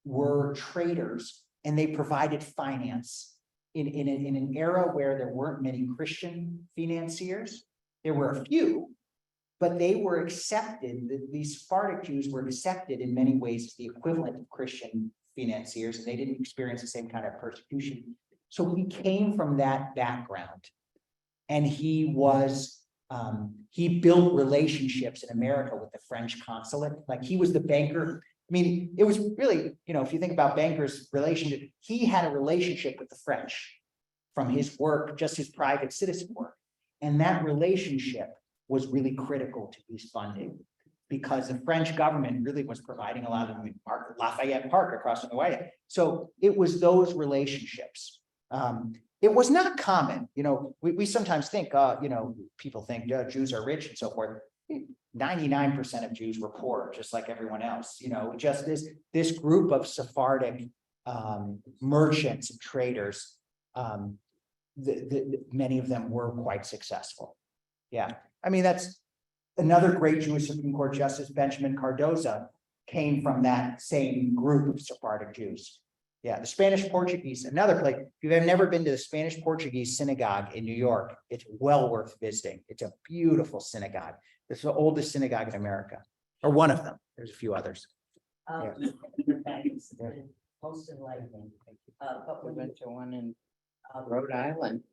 were traders and they provided finance in an era where there weren't many Christian financiers. There were a few, but they were accepted. These Sephardic Jews were accepted in many ways as the equivalent of Christian financiers, and they didn't experience the same kind of persecution. So he came from that background, and he built relationships in America with the French consulate. Like, he was the banker. I mean, it was really, if you think about bankers' relationship, he had a relationship with the French from his work, just his private citizen work. And that relationship was really critical to his funding, because the French government really was providing a lot of them. Lafayette Park across the way. So it was those relationships. It was not common. We sometimes think, people think Jews are rich and so forth. 99% of Jews were poor, just like everyone else. Just this group of Sephardic merchants and traders, many of them were quite successful. Yeah, I mean, that's another great Jewish Supreme Court Justice, Benjamin Cardozo, came from that same group of Sephardic Jews. Yeah, the Spanish Portuguese, another place. If you've never been to the Spanish Portuguese synagogue in New York, it's well worth visiting. It's a beautiful synagogue. It's the oldest synagogue in America, or one of them. There's a few others. Most enlightening. But We when went to one in um, Rhode Island.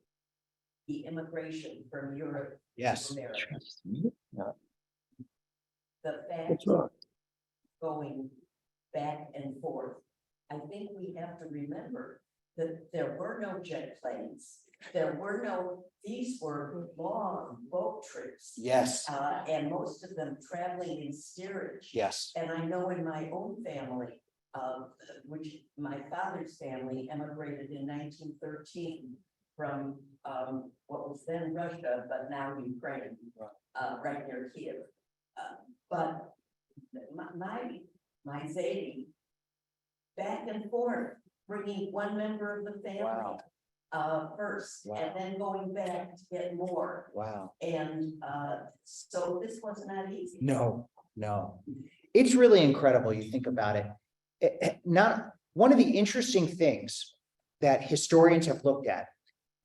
the immigration from Europe Yes. to America, No, the fact going back and forth, I think we have to remember that there were no jet planes. These were long boat trips. Yes. And most of them traveling in steerage. Yes. And I know in my own family, which my father's family emigrated in 1913 from what was then Russia, but now Ukraine, right near Kiev. But my Zadie, back and forth, bringing one member of the family first, Wow. and then going back to get more. Wow. And so this was not easy. No. It's really incredible. You think about it. Not one of the interesting things that historians have looked at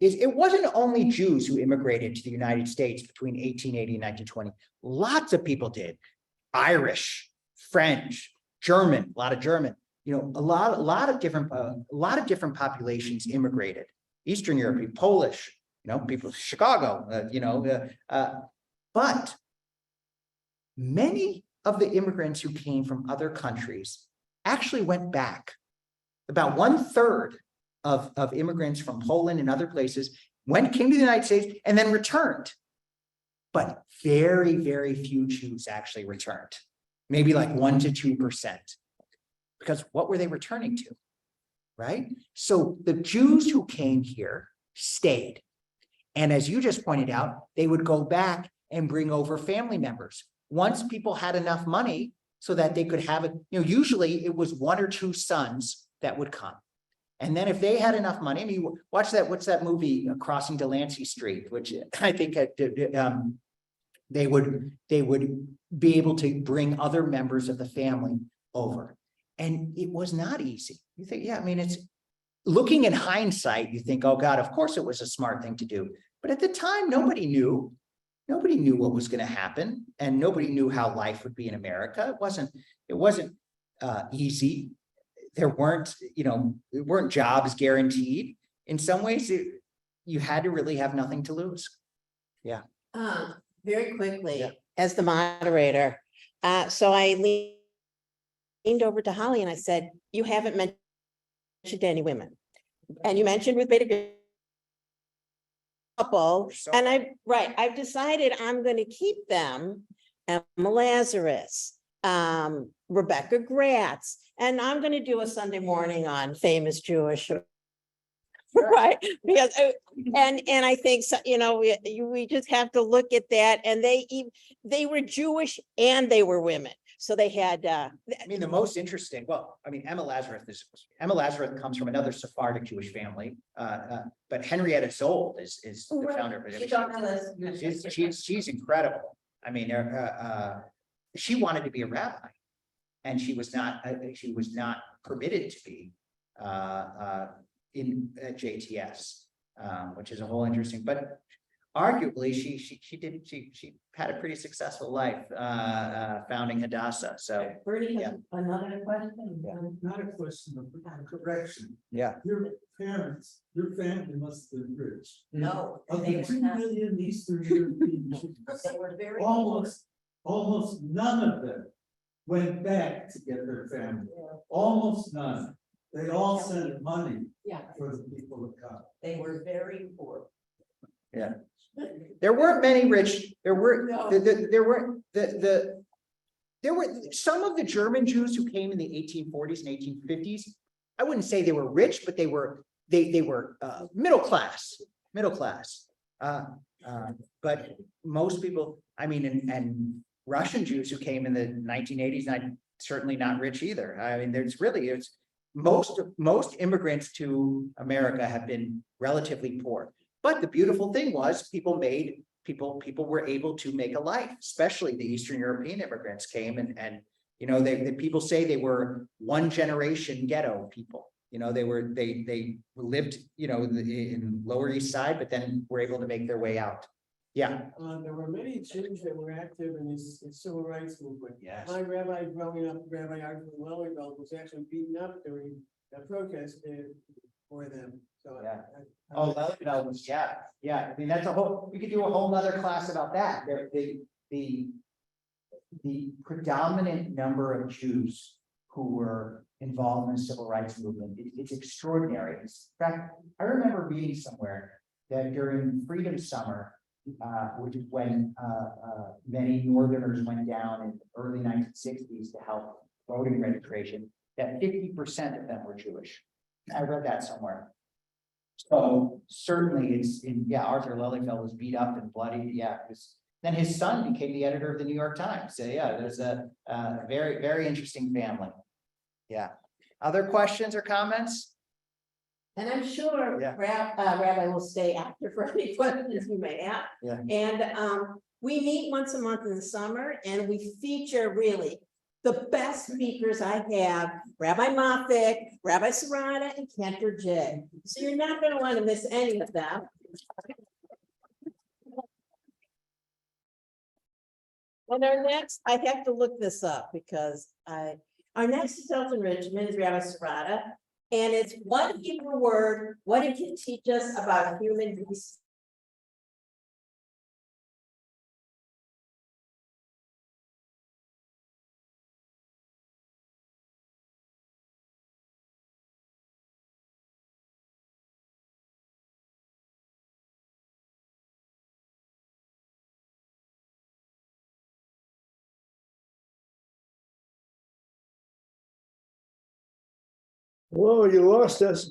is it wasn't only Jews who immigrated to the United States between 1880 and 1920. Lots of people did. Irish, French, German, a lot of German. A lot of different populations immigrated. Eastern Europe, Polish, people, Chicago, but many of the immigrants who came from other countries actually went back. About 1/3 of immigrants from Poland and other places came to the United States and then returned. But very, very few Jews actually returned. Maybe like 1 to 2%. Because what were they returning to? Right? So the Jews who came here stayed. And as you just pointed out, they would go back and bring over family members. Once people had enough money so that they could have it, usually it was 1 or 2 sons that would come. And then if they had enough money, I mean, watch that, what's that movie, Crossing Delancey Street, which I think they would be able to bring other members of the family over. And it was not easy. You think, yeah, I mean, it's looking in hindsight, you think, oh God, of course it was a smart thing to do. But at the time, nobody knew. nobody knew what was going to happen, and nobody knew how life would be in America. It wasn't easy. There weren't jobs guaranteed. In some ways, you had to really have nothing to lose. Very quickly, Yeah. as the moderator, so I leaned over to Holly and I said, you haven't mentioned any women. And you mentioned Ruth Bader couple, and I've decided I'm gonna keep them, Emma Lazarus, Rebecca Gratz, and I'm gonna do a Sunday morning on famous Jewish. Right, because, and I think, so, we just have to look at that, and they were Jewish and they were women, so they had, I mean, the most interesting, Emma Lazarus comes from another Sephardic Jewish family, but Henrietta Zold is the founder of it. She's incredible. I mean, she wanted to be a rabbi, and she was not permitted to be in JTS, which is a whole interesting, but arguably she had a pretty successful life founding Hadassah. So Bernie yeah. has another question. Not a question of correction. yeah, Your parents, your family must have been rich. No, Of they the were 2 not. million Eastern European Jews, They were very. almost none of them went back to get their family. Almost none. They all sent money Yeah, for the people of God. they were very poor. there weren't many rich. There were No. there were some of the German Jews who came in the 1840s and 1850s. I wouldn't say they were rich, but they were middle class. But most people, I mean, and Russian Jews who came in the 1980s, certainly not rich either. I mean, it's most immigrants to America have been relatively poor. But the beautiful thing was people were able to make a life, especially the Eastern European immigrants came and people say they were one generation ghetto people. They lived, in Lower East Side, but then were able to make their way out. Yeah. There were many Jews that were active in this civil rights movement. Yes. My rabbi growing up, Rabbi Evan Moffic, was actually beaten up during a protest for them. So Yeah. Oh, that was, yeah. I mean, we could do a whole nother class about that. The predominant number of Jews who were involved in the civil rights movement, it's extraordinary. In fact, I remember reading somewhere that during Freedom Summer, which is when many Northerners went down in the early 1960s to help voting registration, that 50% of them were Jewish. I read that somewhere. So certainly Arthur Lelyfeld was beat up and bloody. Yeah. Then his son became the editor of the New York Times. So yeah, there's a very, very interesting family. Yeah. Other questions or comments? and I'm sure Yeah. Rabbi will stay after for any questions you may have. Yeah. And we meet once a month in the summer, and we feature really the best speakers I have, Rabbi Moffic, Rabbi Serrata, and Cantor J. So you're not going to want to miss any of them. And our next, I have to look this up because our next self-enrichment is Rabbi Serrata, and it's one Hebrew word, what it can teach us about human beings. Whoa, you lost us.